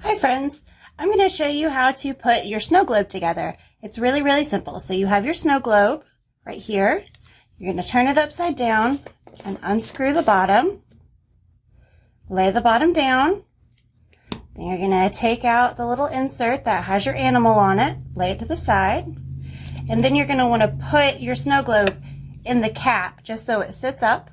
Hi friends, I'm going to show you how to put your snow globe together. It's really, really simple. So you have your snow globe right here. You're going to turn it upside down and unscrew the bottom. Lay the bottom down. Then you're going to take out the little insert that has your animal on it, lay it to the side. And then you're going to want to put your snow globe in the cap just so it sits up.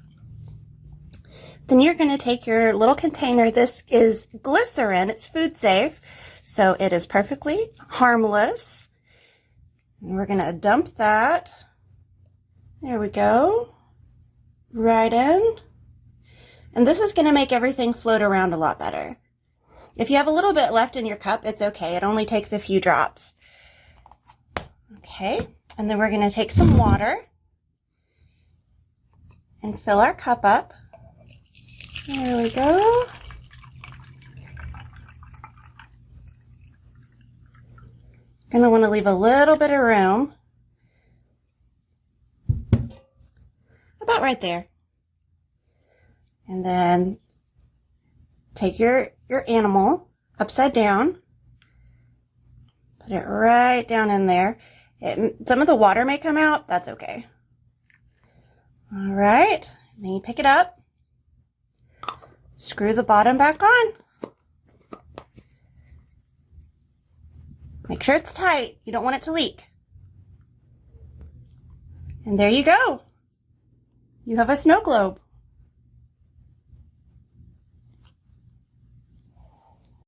Then you're going to take your little container. This is glycerin. It's food safe, so it is perfectly harmless. And we're going to dump that. There we go. Right in. And this is going to make everything float around a lot better. If you have a little bit left in your cup, it's okay. It only takes a few drops. Okay, and then we're going to take some water and fill our cup up. There we go. Gonna want to leave a little bit of room. About right there. And then take your animal upside down. Put it right down in there. Some of the water may come out. That's okay. All right. And then you pick it up. Screw the bottom back on. Make sure it's tight. You don't want it to leak. And there you go. You have a snow globe.